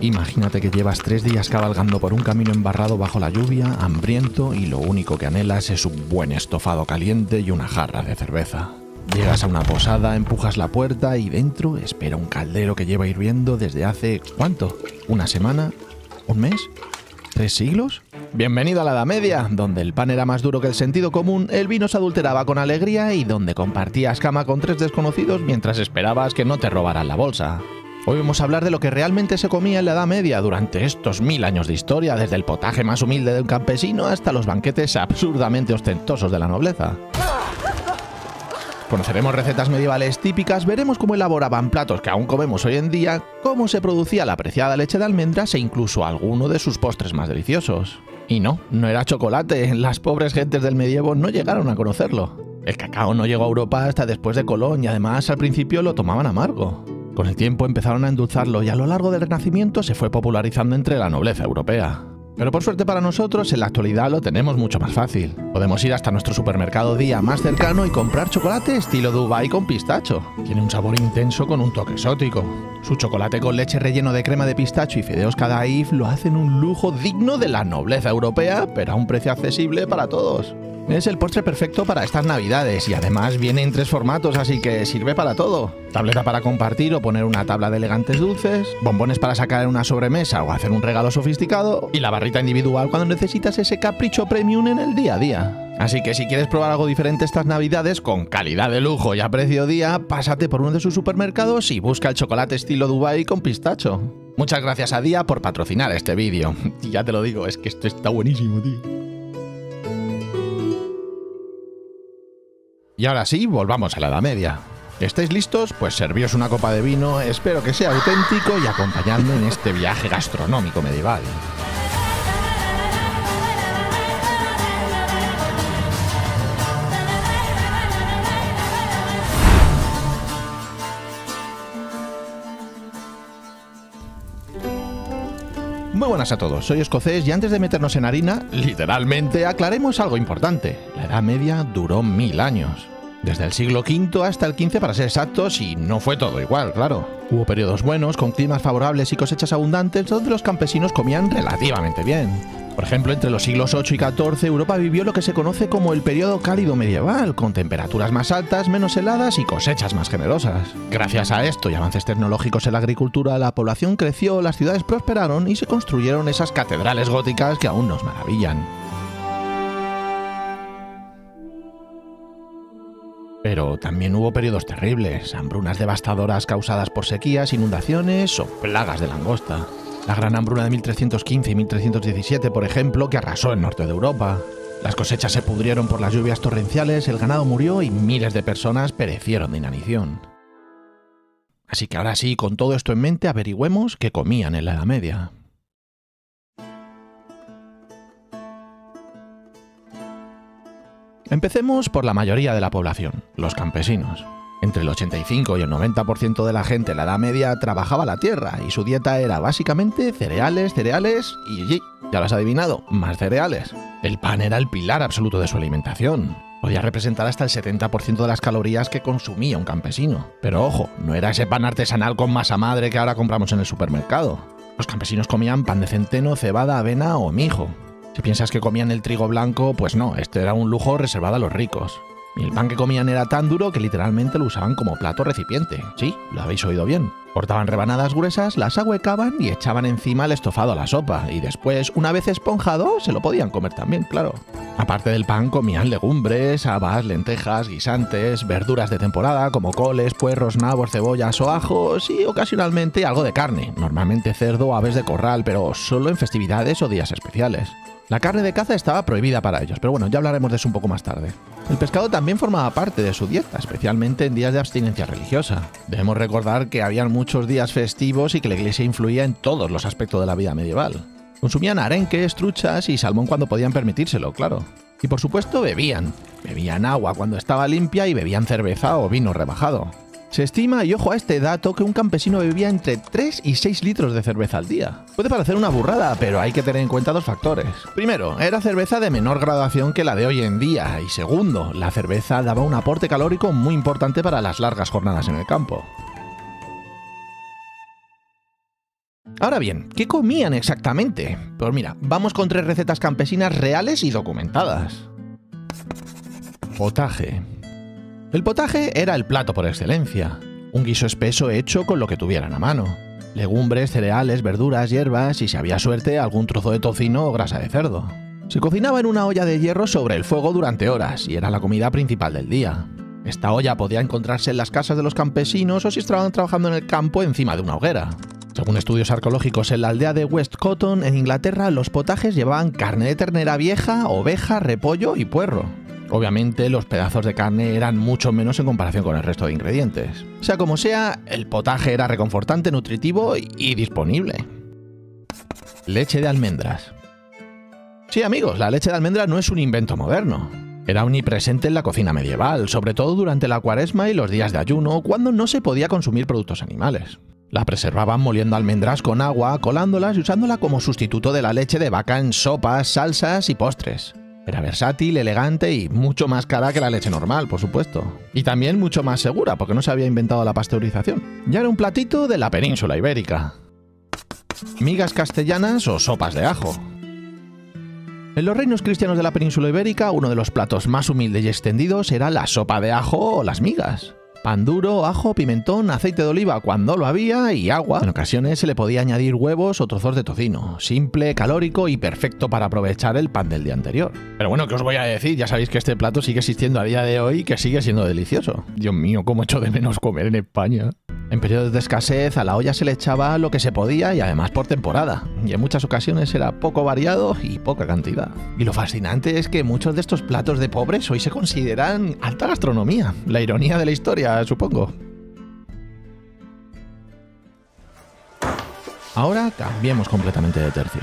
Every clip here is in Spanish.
Imagínate que llevas 3 días cabalgando por un camino embarrado bajo la lluvia, hambriento, y lo único que anhelas es un buen estofado caliente y una jarra de cerveza. Llegas a una posada, empujas la puerta y dentro espera un caldero que lleva hirviendo desde hace... ¿cuánto? ¿Una semana? ¿Un mes? ¿3 siglos? Bienvenido a la Edad Media, donde el pan era más duro que el sentido común, el vino se adulteraba con alegría y donde compartías cama con 3 desconocidos mientras esperabas que no te robaran la bolsa. Hoy vamos a hablar de lo que realmente se comía en la Edad Media durante estos 1000 años de historia, desde el potaje más humilde de un campesino hasta los banquetes absurdamente ostentosos de la nobleza. Conoceremos recetas medievales típicas, veremos cómo elaboraban platos que aún comemos hoy en día, cómo se producía la apreciada leche de almendras e incluso alguno de sus postres más deliciosos. Y no era chocolate, las pobres gentes del medievo no llegaron a conocerlo. El cacao no llegó a Europa hasta después de Colón y además al principio lo tomaban amargo. Con el tiempo empezaron a endulzarlo y a lo largo del Renacimiento se fue popularizando entre la nobleza europea. Pero por suerte para nosotros, en la actualidad lo tenemos mucho más fácil. Podemos ir hasta nuestro supermercado día más cercano y comprar chocolate estilo Dubai con pistacho. Tiene un sabor intenso con un toque exótico. Su chocolate con leche relleno de crema de pistacho y fideos Kadaif lo hacen un lujo digno de la nobleza europea, pero a un precio accesible para todos. Es el postre perfecto para estas navidades y además viene en 3 formatos, así que sirve para todo. Tableta para compartir o poner una tabla de elegantes dulces, bombones para sacar en una sobremesa o hacer un regalo sofisticado y la barrita individual cuando necesitas ese capricho premium en el día a día. Así que si quieres probar algo diferente estas navidades con calidad de lujo y a precio día, pásate por uno de sus supermercados y busca el chocolate estilo Dubai con pistacho. Muchas gracias a Día por patrocinar este vídeo. Y ya te lo digo, es que esto está buenísimo, tío. Y ahora sí, volvamos a la Edad Media. ¿Estáis listos? Pues servíos una copa de vino, espero que sea auténtico y acompañadme en este viaje gastronómico medieval. Muy buenas a todos, soy Escocés y antes de meternos en harina, literalmente, aclaremos algo importante. La Edad Media duró 1000 años. Desde el siglo V hasta el XV para ser exactos, y no fue todo igual, claro. Hubo periodos buenos, con climas favorables y cosechas abundantes, donde los campesinos comían relativamente bien. Por ejemplo, entre los siglos VIII y XIV, Europa vivió lo que se conoce como el periodo cálido medieval, con temperaturas más altas, menos heladas y cosechas más generosas. Gracias a esto y avances tecnológicos en la agricultura, la población creció, las ciudades prosperaron y se construyeron esas catedrales góticas que aún nos maravillan. Pero también hubo periodos terribles, hambrunas devastadoras causadas por sequías, inundaciones o plagas de langosta. La gran hambruna de 1315 y 1317, por ejemplo, que arrasó el norte de Europa. Las cosechas se pudrieron por las lluvias torrenciales, el ganado murió y miles de personas perecieron de inanición. Así que ahora sí, con todo esto en mente, averigüemos qué comían en la Edad Media. Empecemos por la mayoría de la población, los campesinos. Entre el 85 y el 90% de la gente en la Edad Media trabajaba la tierra y su dieta era básicamente cereales y, ya lo has adivinado, más cereales. El pan era el pilar absoluto de su alimentación. Podía representar hasta el 70% de las calorías que consumía un campesino. Pero ojo, no era ese pan artesanal con masa madre que ahora compramos en el supermercado. Los campesinos comían pan de centeno, cebada, avena o mijo. Si piensas que comían el trigo blanco, pues no, este era un lujo reservado a los ricos. Y el pan que comían era tan duro que literalmente lo usaban como plato recipiente. Sí, lo habéis oído bien. Cortaban rebanadas gruesas, las ahuecaban y echaban encima el estofado a la sopa. Y después, una vez esponjado, se lo podían comer también, claro. Aparte del pan, comían legumbres, habas, lentejas, guisantes, verduras de temporada como coles, puerros, nabos, cebollas o ajos y ocasionalmente algo de carne, normalmente cerdo o aves de corral, pero solo en festividades o días especiales. La carne de caza estaba prohibida para ellos, pero bueno, ya hablaremos de eso un poco más tarde. El pescado también formaba parte de su dieta, especialmente en días de abstinencia religiosa. Debemos recordar que habían muchos días festivos y que la iglesia influía en todos los aspectos de la vida medieval. Consumían arenques, truchas y salmón cuando podían permitírselo, claro. Y por supuesto bebían. Bebían agua cuando estaba limpia y bebían cerveza o vino rebajado. Se estima, y ojo a este dato, que un campesino bebía entre 3 y 6 litros de cerveza al día. Puede parecer una burrada, pero hay que tener en cuenta 2 factores. Primero, era cerveza de menor graduación que la de hoy en día. Y segundo, la cerveza daba un aporte calórico muy importante para las largas jornadas en el campo. Ahora bien, ¿qué comían exactamente? Pues mira, vamos con 3 recetas campesinas reales y documentadas. Potaje. El potaje era el plato por excelencia. Un guiso espeso hecho con lo que tuvieran a mano. Legumbres, cereales, verduras, hierbas y, si había suerte, algún trozo de tocino o grasa de cerdo. Se cocinaba en una olla de hierro sobre el fuego durante horas y era la comida principal del día. Esta olla podía encontrarse en las casas de los campesinos o si estaban trabajando en el campo encima de una hoguera. Según estudios arqueológicos en la aldea de West Cotton, en Inglaterra, los potajes llevaban carne de ternera vieja, oveja, repollo y puerro. Obviamente, los pedazos de carne eran mucho menos en comparación con el resto de ingredientes. Sea como sea, el potaje era reconfortante, nutritivo y disponible. Leche de almendras. Sí, amigos, la leche de almendras no es un invento moderno. Era omnipresente en la cocina medieval, sobre todo durante la Cuaresma y los días de ayuno, cuando no se podía consumir productos animales. La preservaban moliendo almendras con agua, colándolas y usándola como sustituto de la leche de vaca en sopas, salsas y postres. Era versátil, elegante y mucho más cara que la leche normal, por supuesto. Y también mucho más segura, porque no se había inventado la pasteurización. Ya era un platito de la península ibérica. Migas castellanas o sopas de ajo. En los reinos cristianos de la península ibérica, uno de los platos más humildes y extendidos era la sopa de ajo o las migas. Pan duro, ajo, pimentón, aceite de oliva cuando lo había y agua. En ocasiones se le podía añadir huevos o trozos de tocino. Simple, calórico y perfecto para aprovechar el pan del día anterior. Pero bueno, ¿qué os voy a decir? Ya sabéis que este plato sigue existiendo a día de hoy y que sigue siendo delicioso. Dios mío, cómo echo de menos comer en España. En periodos de escasez a la olla se le echaba lo que se podía y además por temporada. Y en muchas ocasiones era poco variado y poca cantidad. Y lo fascinante es que muchos de estos platos de pobres hoy se consideran alta gastronomía. La ironía de la historia, supongo. Ahora cambiemos completamente de tercio.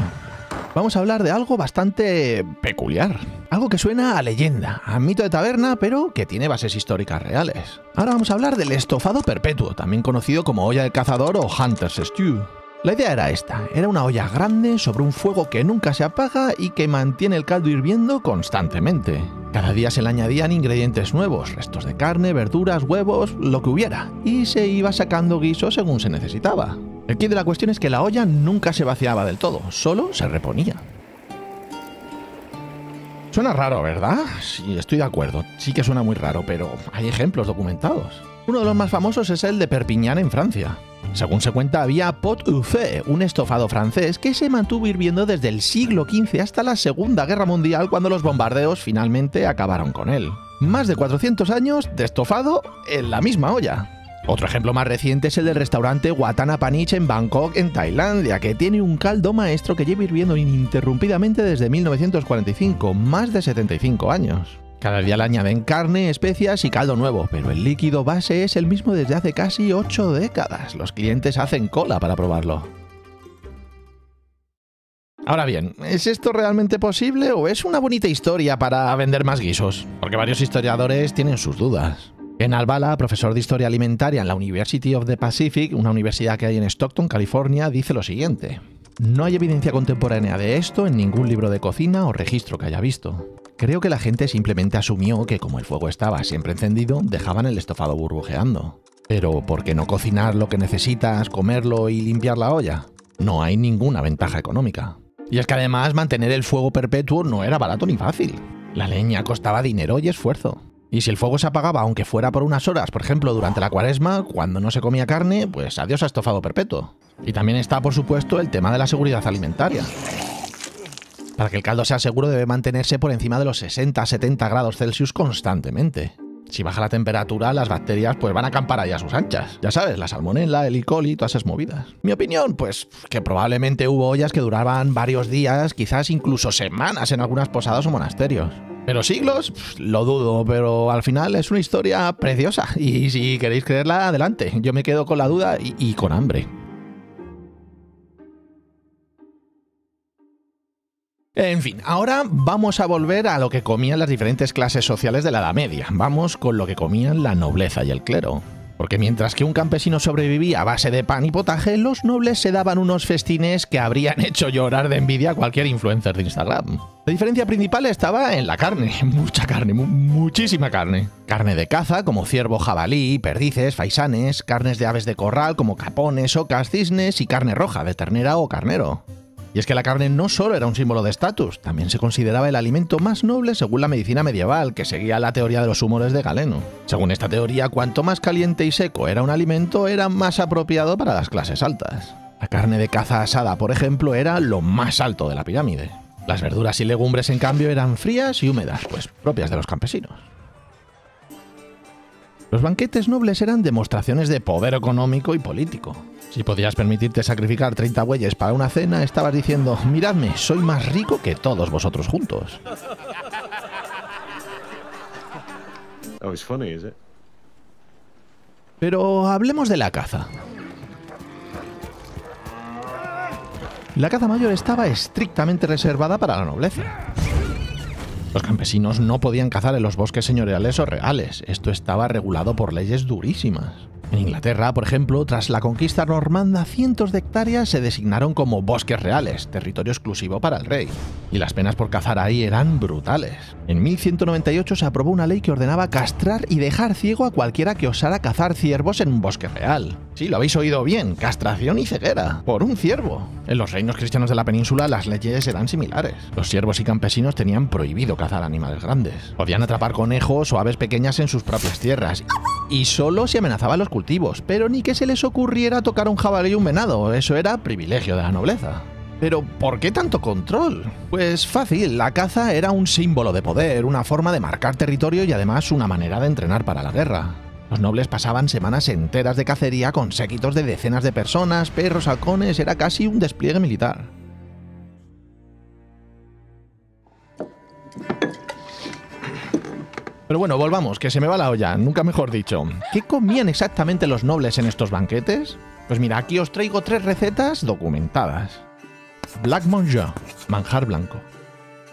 Vamos a hablar de algo bastante peculiar. Algo que suena a leyenda, a mito de taberna, pero que tiene bases históricas reales. Ahora vamos a hablar del estofado perpetuo, también conocido como olla de cazador o Hunter's Stew. La idea era esta, era una olla grande sobre un fuego que nunca se apaga y que mantiene el caldo hirviendo constantemente. Cada día se le añadían ingredientes nuevos, restos de carne, verduras, huevos, lo que hubiera, y se iba sacando guiso según se necesitaba. El quid de la cuestión es que la olla nunca se vaciaba del todo, solo se reponía. Suena raro, ¿verdad? Sí, estoy de acuerdo, sí que suena muy raro, pero hay ejemplos documentados. Uno de los más famosos es el de Perpiñán en Francia. Según se cuenta, había pot au feu, un estofado francés que se mantuvo hirviendo desde el siglo XV hasta la Segunda Guerra Mundial, cuando los bombardeos finalmente acabaron con él. Más de 400 años de estofado en la misma olla. Otro ejemplo más reciente es el del restaurante Watana Panich en Bangkok, en Tailandia, que tiene un caldo maestro que lleva hirviendo ininterrumpidamente desde 1945, más de 75 años. Cada día le añaden carne, especias y caldo nuevo, pero el líquido base es el mismo desde hace casi 8 décadas. Los clientes hacen cola para probarlo. Ahora bien, ¿es esto realmente posible o es una bonita historia para vender más guisos? Porque varios historiadores tienen sus dudas. Ken Albala, profesor de Historia Alimentaria en la University of the Pacific, una universidad que hay en Stockton, California, dice lo siguiente. No hay evidencia contemporánea de esto en ningún libro de cocina o registro que haya visto. Creo que la gente simplemente asumió que como el fuego estaba siempre encendido, dejaban el estofado burbujeando. Pero ¿por qué no cocinar lo que necesitas, comerlo y limpiar la olla? No hay ninguna ventaja económica. Y es que además mantener el fuego perpetuo no era barato ni fácil. La leña costaba dinero y esfuerzo. Y si el fuego se apagaba, aunque fuera por unas horas, por ejemplo, durante la Cuaresma, cuando no se comía carne, pues adiós a estofado perpetuo. Y también está, por supuesto, el tema de la seguridad alimentaria. Para que el caldo sea seguro debe mantenerse por encima de los 60-70 grados Celsius constantemente. Si baja la temperatura, las bacterias pues van a acampar ahí a sus anchas. Ya sabes, la salmonela, el E. coli, todas esas movidas. Mi opinión, pues que probablemente hubo ollas que duraban varios días, quizás incluso semanas en algunas posadas o monasterios. Pero siglos, lo dudo, pero al final es una historia preciosa. Y si queréis creerla, adelante. Yo me quedo con la duda y con hambre. En fin, ahora vamos a volver a lo que comían las diferentes clases sociales de la Edad Media. Vamos con lo que comían la nobleza y el clero. Porque mientras que un campesino sobrevivía a base de pan y potaje, los nobles se daban unos festines que habrían hecho llorar de envidia a cualquier influencer de Instagram. La diferencia principal estaba en la carne, mucha carne, muchísima carne. Carne de caza como ciervo, jabalí, perdices, faisanes, carnes de aves de corral como capones, ocas, cisnes y carne roja de ternera o carnero. Y es que la carne no solo era un símbolo de estatus, también se consideraba el alimento más noble según la medicina medieval, que seguía la teoría de los humores de Galeno. Según esta teoría, cuanto más caliente y seco era un alimento, era más apropiado para las clases altas. La carne de caza asada, por ejemplo, era lo más alto de la pirámide. Las verduras y legumbres, en cambio, eran frías y húmedas, pues propias de los campesinos. Los banquetes nobles eran demostraciones de poder económico y político. Si podías permitirte sacrificar 30 bueyes para una cena, estabas diciendo, miradme, soy más rico que todos vosotros juntos. Oh, it's funny, is it? Pero hablemos de la caza. La caza mayor estaba estrictamente reservada para la nobleza. Los campesinos no podían cazar en los bosques señoriales o reales. Esto estaba regulado por leyes durísimas. En Inglaterra, por ejemplo, tras la conquista normanda, cientos de hectáreas se designaron como bosques reales, territorio exclusivo para el rey. Y las penas por cazar ahí eran brutales. En 1198 se aprobó una ley que ordenaba castrar y dejar ciego a cualquiera que osara cazar ciervos en un bosque real. Sí, lo habéis oído bien, castración y ceguera, por un ciervo. En los reinos cristianos de la península las leyes eran similares. Los siervos y campesinos tenían prohibido cazar animales grandes. Podían atrapar conejos o aves pequeñas en sus propias tierras. Y solo si amenazaban los cultivos, pero ni que se les ocurriera tocar un jabalí o un venado, eso era privilegio de la nobleza. Pero, ¿por qué tanto control? Pues fácil, la caza era un símbolo de poder, una forma de marcar territorio y además una manera de entrenar para la guerra. Los nobles pasaban semanas enteras de cacería con séquitos de decenas de personas, perros, halcones, era casi un despliegue militar. Pero bueno, volvamos, que se me va la olla, nunca mejor dicho. ¿Qué comían exactamente los nobles en estos banquetes? Pues mira, aquí os traigo 3 recetas documentadas. Black Manger, manjar blanco.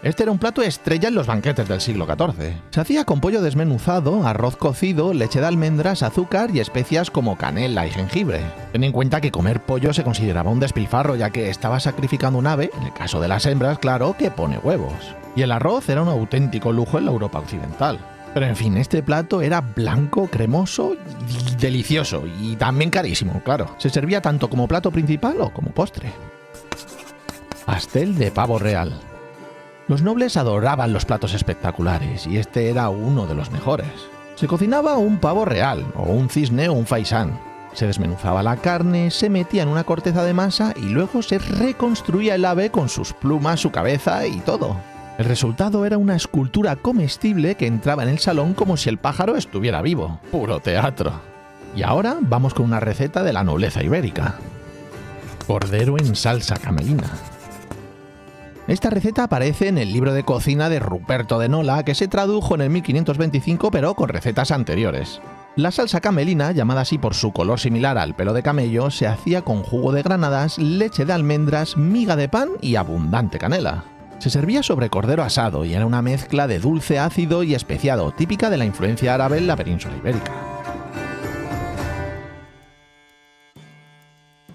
Este era un plato estrella en los banquetes del siglo XIV. Se hacía con pollo desmenuzado, arroz cocido, leche de almendras, azúcar y especias como canela y jengibre. Ten en cuenta que comer pollo se consideraba un despilfarro, ya que estaba sacrificando un ave, en el caso de las hembras, claro, que pone huevos. Y el arroz era un auténtico lujo en la Europa occidental. Pero en fin, este plato era blanco, cremoso y delicioso, y también carísimo, claro. Se servía tanto como plato principal o como postre. Pastel de pavo real. Los nobles adoraban los platos espectaculares, y este era uno de los mejores. Se cocinaba un pavo real, o un cisne o un faisán. Se desmenuzaba la carne, se metía en una corteza de masa y luego se reconstruía el ave con sus plumas, su cabeza y todo. El resultado era una escultura comestible que entraba en el salón como si el pájaro estuviera vivo. Puro teatro. Y ahora vamos con una receta de la nobleza ibérica. Cordero en salsa camelina. Esta receta aparece en el libro de cocina de Ruperto de Nola, que se tradujo en el 1525 pero con recetas anteriores. La salsa camelina, llamada así por su color similar al pelo de camello, se hacía con jugo de granadas, leche de almendras, miga de pan y abundante canela. Se servía sobre cordero asado y era una mezcla de dulce, ácido y especiado, típica de la influencia árabe en la península ibérica.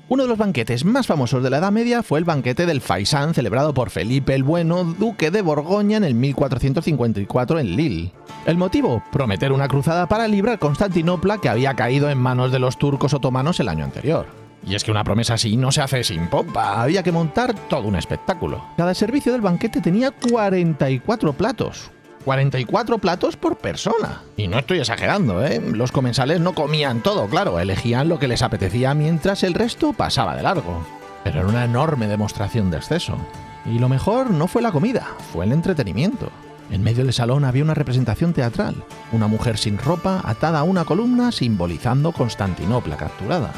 Uno de los banquetes más famosos de la Edad Media fue el banquete del faisán celebrado por Felipe el Bueno, duque de Borgoña, en el 1454 en Lille. El motivo, prometer una cruzada para librar Constantinopla, que había caído en manos de los turcos otomanos el año anterior. Y es que una promesa así no se hace sin pompa, había que montar todo un espectáculo. Cada servicio del banquete tenía 44 platos. 44 platos por persona. Y no estoy exagerando, ¿eh? Los comensales no comían todo, claro, elegían lo que les apetecía mientras el resto pasaba de largo. Pero era una enorme demostración de exceso. Y lo mejor no fue la comida, fue el entretenimiento. En medio del salón había una representación teatral, una mujer sin ropa atada a una columna simbolizando Constantinopla capturada.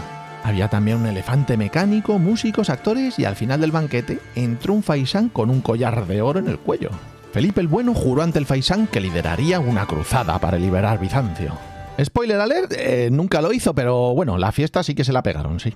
Había también un elefante mecánico, músicos, actores y al final del banquete entró un faisán con un collar de oro en el cuello. Felipe el Bueno juró ante el faisán que lideraría una cruzada para liberar Bizancio. Spoiler alert, nunca lo hizo, pero bueno, la fiesta sí que se la pegaron, sí.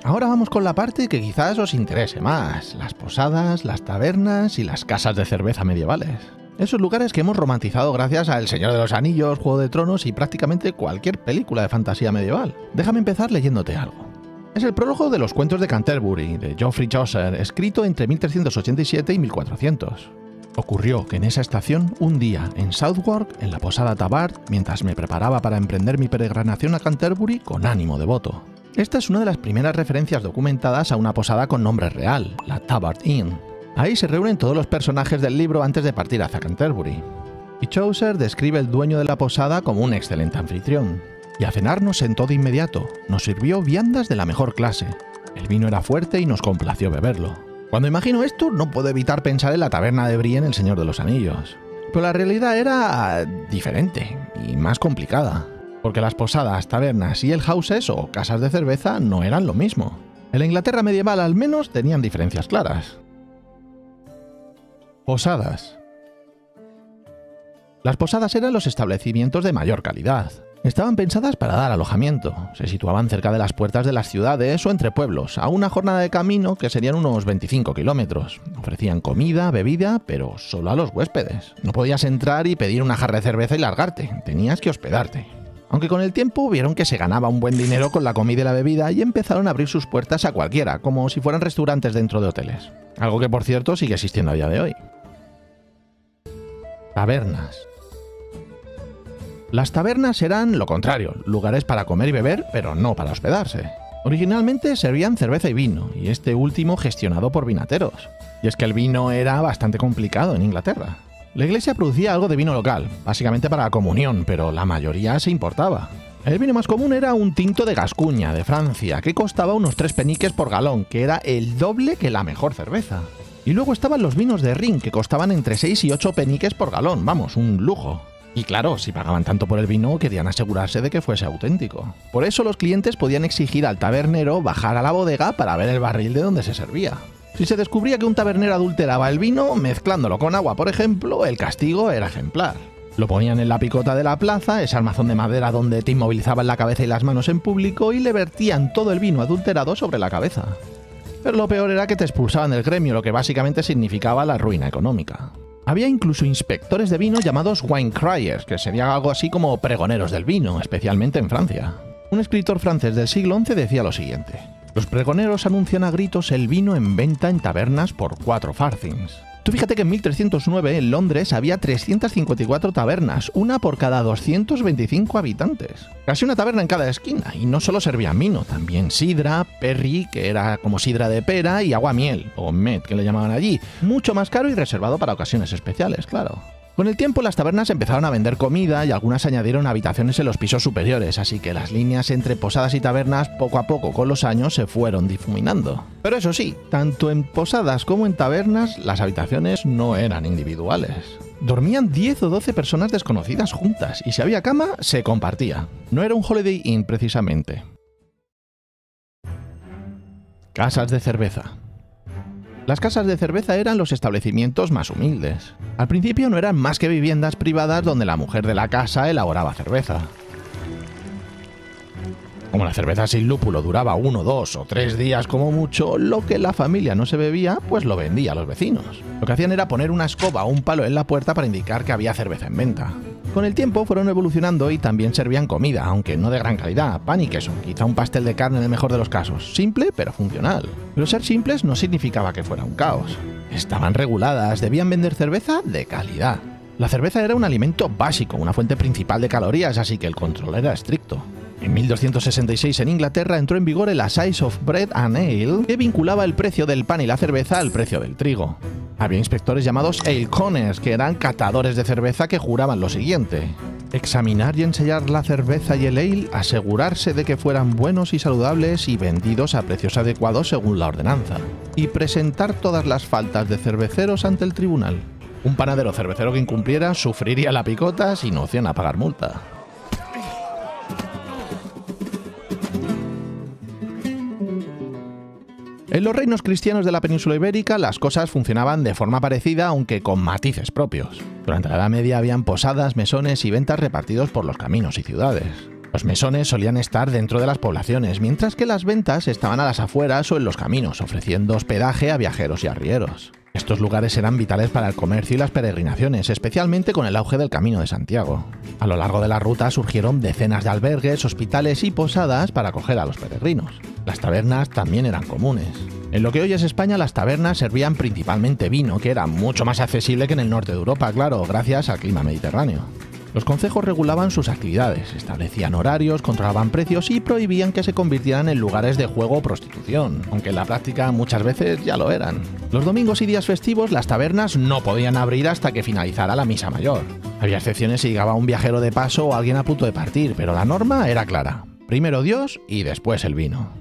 Ahora vamos con la parte que quizás os interese más, las posadas, las tabernas y las casas de cerveza medievales. Esos lugares que hemos romantizado gracias a El Señor de los Anillos, Juego de Tronos y prácticamente cualquier película de fantasía medieval. Déjame empezar leyéndote algo. Es el prólogo de los cuentos de Canterbury, de Geoffrey Chaucer, escrito entre 1387 y 1400. Ocurrió que en esa estación, un día, en Southwark, en la posada Tabard, mientras me preparaba para emprender mi peregrinación a Canterbury con ánimo devoto. Esta es una de las primeras referencias documentadas a una posada con nombre real, la Tabard Inn. Ahí se reúnen todos los personajes del libro antes de partir hacia Canterbury. Y Chaucer describe el dueño de la posada como un excelente anfitrión. Y a cenar nos sentó de inmediato, nos sirvió viandas de la mejor clase. El vino era fuerte y nos complació beberlo. Cuando imagino esto, no puedo evitar pensar en la taberna de Bree en El Señor de los Anillos. Pero la realidad era diferente y más complicada. Porque las posadas, tabernas y alehouses o casas de cerveza no eran lo mismo. En la Inglaterra medieval al menos tenían diferencias claras. Posadas. Las posadas eran los establecimientos de mayor calidad. Estaban pensadas para dar alojamiento, se situaban cerca de las puertas de las ciudades o entre pueblos, a una jornada de camino que serían unos 25 kilómetros. Ofrecían comida, bebida, pero solo a los huéspedes. No podías entrar y pedir una jarra de cerveza y largarte, tenías que hospedarte. Aunque con el tiempo vieron que se ganaba un buen dinero con la comida y la bebida y empezaron a abrir sus puertas a cualquiera, como si fueran restaurantes dentro de hoteles. Algo que por cierto sigue existiendo a día de hoy. Tabernas. Las tabernas eran lo contrario, lugares para comer y beber, pero no para hospedarse. Originalmente servían cerveza y vino, y este último gestionado por vinateros. Y es que el vino era bastante complicado en Inglaterra. La iglesia producía algo de vino local, básicamente para la comunión, pero la mayoría se importaba. El vino más común era un tinto de Gascuña, de Francia, que costaba unos 3 peniques por galón, que era el doble que la mejor cerveza. Y luego estaban los vinos de Rin, que costaban entre 6 y 8 peniques por galón, vamos, un lujo. Y claro, si pagaban tanto por el vino, querían asegurarse de que fuese auténtico. Por eso los clientes podían exigir al tabernero bajar a la bodega para ver el barril de donde se servía. Si se descubría que un tabernero adulteraba el vino, mezclándolo con agua, por ejemplo, el castigo era ejemplar. Lo ponían en la picota de la plaza, ese armazón de madera donde te inmovilizaban la cabeza y las manos en público, y le vertían todo el vino adulterado sobre la cabeza. Pero lo peor era que te expulsaban del gremio, lo que básicamente significaba la ruina económica. Había incluso inspectores de vino llamados wine criers, que sería algo así como pregoneros del vino, especialmente en Francia. Un escritor francés del siglo XI decía lo siguiente: los pregoneros anuncian a gritos el vino en venta en tabernas por 4 farthings. Tú fíjate que en 1309 en Londres había 354 tabernas, una por cada 225 habitantes. Casi una taberna en cada esquina, y no solo servían vino, también sidra, perry, que era como sidra de pera, y agua miel, o met, que le llamaban allí, mucho más caro y reservado para ocasiones especiales, claro. Con el tiempo las tabernas empezaron a vender comida y algunas añadieron habitaciones en los pisos superiores, así que las líneas entre posadas y tabernas poco a poco con los años se fueron difuminando. Pero eso sí, tanto en posadas como en tabernas las habitaciones no eran individuales. Dormían 10 o 12 personas desconocidas juntas y si había cama, se compartía. No era un Holiday Inn precisamente. Casas de cerveza. Las casas de cerveza eran los establecimientos más humildes. Al principio no eran más que viviendas privadas donde la mujer de la casa elaboraba cerveza. Como la cerveza sin lúpulo duraba 1, 2 o 3 días como mucho, lo que la familia no se bebía, pues lo vendía a los vecinos. Lo que hacían era poner una escoba o un palo en la puerta para indicar que había cerveza en venta. Con el tiempo fueron evolucionando y también servían comida, aunque no de gran calidad, pan y queso, quizá un pastel de carne en el mejor de los casos, simple pero funcional. Pero ser simples no significaba que fuera un caos. Estaban reguladas, debían vender cerveza de calidad. La cerveza era un alimento básico, una fuente principal de calorías, así que el control era estricto. En 1266 en Inglaterra entró en vigor el Assize of Bread and Ale, que vinculaba el precio del pan y la cerveza al precio del trigo. Había inspectores llamados ale coners, que eran catadores de cerveza que juraban lo siguiente: examinar y ensayar la cerveza y el ale, asegurarse de que fueran buenos y saludables y vendidos a precios adecuados según la ordenanza, y presentar todas las faltas de cerveceros ante el tribunal. Un panadero cervecero que incumpliera sufriría la picota sin opción a pagar multa. En los reinos cristianos de la península ibérica las cosas funcionaban de forma parecida, aunque con matices propios. Durante la Edad Media habían posadas, mesones y ventas repartidos por los caminos y ciudades. Los mesones solían estar dentro de las poblaciones, mientras que las ventas estaban a las afueras o en los caminos, ofreciendo hospedaje a viajeros y arrieros. Estos lugares eran vitales para el comercio y las peregrinaciones, especialmente con el auge del Camino de Santiago. A lo largo de la ruta surgieron decenas de albergues, hospitales y posadas para acoger a los peregrinos. Las tabernas también eran comunes. En lo que hoy es España, las tabernas servían principalmente vino, que era mucho más accesible que en el norte de Europa, claro, gracias al clima mediterráneo. Los concejos regulaban sus actividades, establecían horarios, controlaban precios y prohibían que se convirtieran en lugares de juego o prostitución, aunque en la práctica muchas veces ya lo eran. Los domingos y días festivos las tabernas no podían abrir hasta que finalizara la misa mayor. Había excepciones si llegaba un viajero de paso o alguien a punto de partir, pero la norma era clara. Primero Dios y después el vino.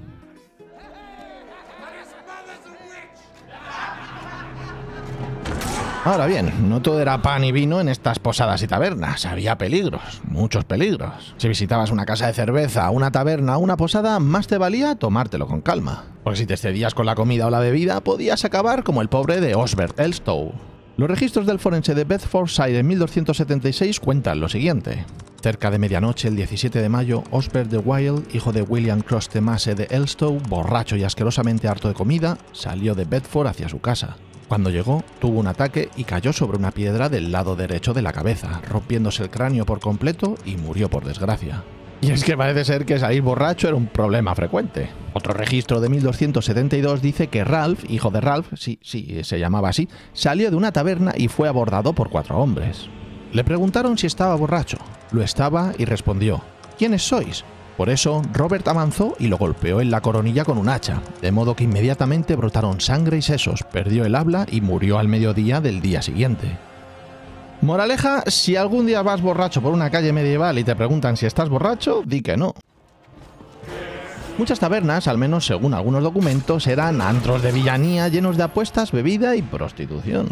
Ahora bien, no todo era pan y vino en estas posadas y tabernas, había peligros, muchos peligros. Si visitabas una casa de cerveza, una taberna o una posada, más te valía tomártelo con calma. Porque si te excedías con la comida o la bebida, podías acabar como el pobre de Osbert Elstow. Los registros del forense de Bedfordshire en 1276 cuentan lo siguiente. Cerca de medianoche, el 17 de mayo, Osbert de Wilde, hijo de William Cross de Masse de Elstow, borracho y asquerosamente harto de comida, salió de Bedford hacia su casa. Cuando llegó, tuvo un ataque y cayó sobre una piedra del lado derecho de la cabeza, rompiéndose el cráneo por completo y murió por desgracia. Y es que parece ser que salir borracho era un problema frecuente. Otro registro de 1272 dice que Ralph, hijo de Ralph, sí, se llamaba así, salió de una taberna y fue abordado por 4 hombres. Le preguntaron si estaba borracho. Lo estaba y respondió: ¿quiénes sois? Por eso, Robert avanzó y lo golpeó en la coronilla con un hacha, de modo que inmediatamente brotaron sangre y sesos, perdió el habla y murió al mediodía del día siguiente. Moraleja: si algún día vas borracho por una calle medieval y te preguntan si estás borracho, di que no. Muchas tabernas, al menos según algunos documentos, eran antros de villanía llenos de apuestas, bebida y prostitución.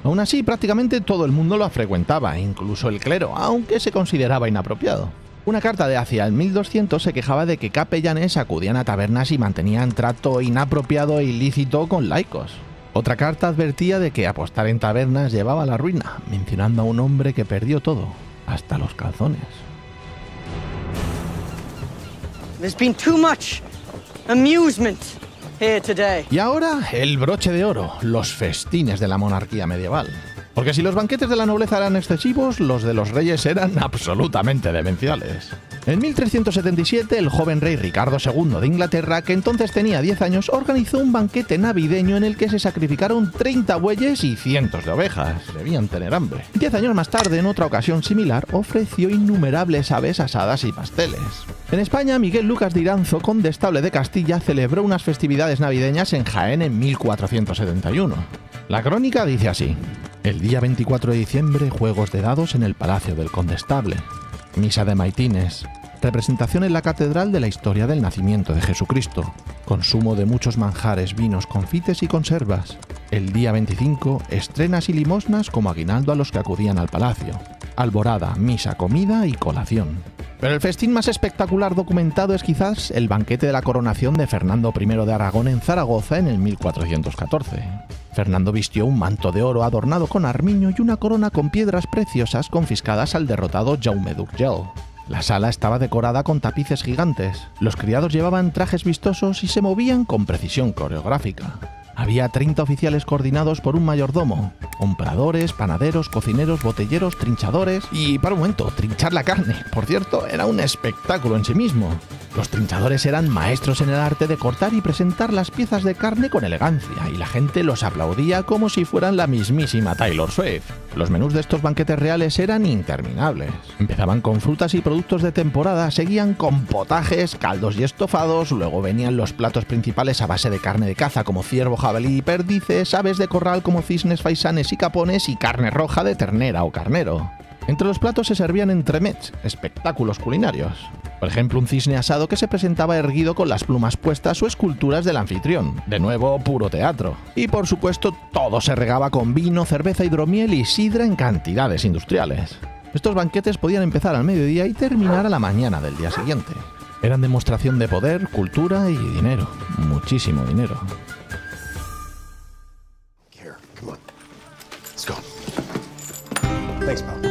Aún así, prácticamente todo el mundo lo frecuentaba, incluso el clero, aunque se consideraba inapropiado. Una carta de hacia el 1200 se quejaba de que capellanes acudían a tabernas y mantenían trato inapropiado e ilícito con laicos. Otra carta advertía de que apostar en tabernas llevaba a la ruina, mencionando a un hombre que perdió todo, hasta los calzones. There's been too much amusement here today. Y ahora, el broche de oro, los festines de la monarquía medieval. Porque si los banquetes de la nobleza eran excesivos, los de los reyes eran absolutamente demenciales. En 1377, el joven rey Ricardo II de Inglaterra, que entonces tenía 10 años, organizó un banquete navideño en el que se sacrificaron 30 bueyes y cientos de ovejas. Debían tener hambre. 10 años más tarde, en otra ocasión similar, ofreció innumerables aves asadas y pasteles. En España, Miguel Lucas de Iranzo, condestable de Castilla, celebró unas festividades navideñas en Jaén en 1471. La crónica dice así: el día 24 de diciembre, juegos de dados en el Palacio del Condestable. Misa de maitines. Representación en la catedral de la historia del nacimiento de Jesucristo. Consumo de muchos manjares, vinos, confites y conservas. El día 25, estrenas y limosnas como aguinaldo a los que acudían al palacio. Alborada, misa, comida y colación. Pero el festín más espectacular documentado es quizás el banquete de la coronación de Fernando I de Aragón en Zaragoza en el 1414. Fernando vistió un manto de oro adornado con armiño y una corona con piedras preciosas confiscadas al derrotado Jaume d'Urgell. La sala estaba decorada con tapices gigantes, los criados llevaban trajes vistosos y se movían con precisión coreográfica. Había 30 oficiales coordinados por un mayordomo, compradores, panaderos, cocineros, botelleros, trinchadores y, para un momento, trinchar la carne, por cierto, era un espectáculo en sí mismo. Los trinchadores eran maestros en el arte de cortar y presentar las piezas de carne con elegancia y la gente los aplaudía como si fueran la mismísima Taylor Swift. Los menús de estos banquetes reales eran interminables. Empezaban con frutas y productos de temporada, seguían con potajes, caldos y estofados, luego venían los platos principales a base de carne de caza como ciervo, jabalí y perdices, aves de corral como cisnes, faisanes y capones y carne roja de ternera o carnero. Entre los platos se servían entremets, espectáculos culinarios. Por ejemplo, un cisne asado que se presentaba erguido con las plumas puestas o esculturas del anfitrión. De nuevo, puro teatro. Y por supuesto, todo se regaba con vino, cerveza, hidromiel y sidra en cantidades industriales. Estos banquetes podían empezar al mediodía y terminar a la mañana del día siguiente. Eran demostración de poder, cultura y dinero. Muchísimo dinero. Here, come on. Let's go. Thanks, pal.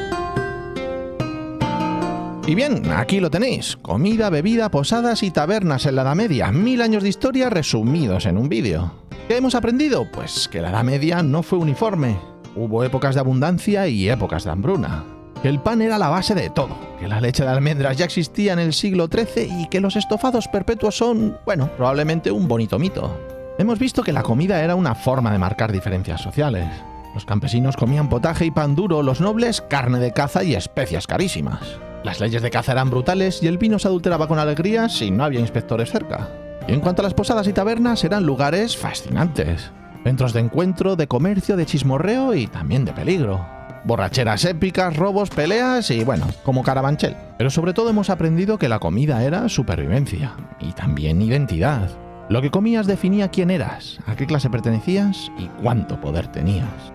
Y bien, aquí lo tenéis. Comida, bebida, posadas y tabernas en la Edad Media. 1000 años de historia resumidos en un vídeo. ¿Qué hemos aprendido? Pues que la Edad Media no fue uniforme. Hubo épocas de abundancia y épocas de hambruna. Que el pan era la base de todo. Que la leche de almendras ya existía en el siglo XIII y que los estofados perpetuos son, bueno, probablemente un bonito mito. Hemos visto que la comida era una forma de marcar diferencias sociales. Los campesinos comían potaje y pan duro, los nobles carne de caza y especias carísimas. Las leyes de caza eran brutales y el vino se adulteraba con alegría si no había inspectores cerca. Y en cuanto a las posadas y tabernas, eran lugares fascinantes. Centros de encuentro, de comercio, de chismorreo y también de peligro. Borracheras épicas, robos, peleas y bueno, como Carabanchel. Pero sobre todo hemos aprendido que la comida era supervivencia y también identidad. Lo que comías definía quién eras, a qué clase pertenecías y cuánto poder tenías.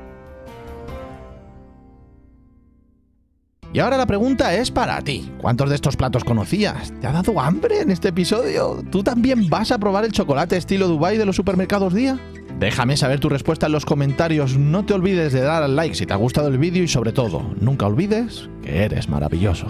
Y ahora la pregunta es para ti. ¿Cuántos de estos platos conocías? ¿Te ha dado hambre en este episodio? ¿Tú también vas a probar el chocolate estilo Dubai de los supermercados Día? Déjame saber tu respuesta en los comentarios. No te olvides de dar al like si te ha gustado el vídeo y sobre todo, nunca olvides que eres maravilloso.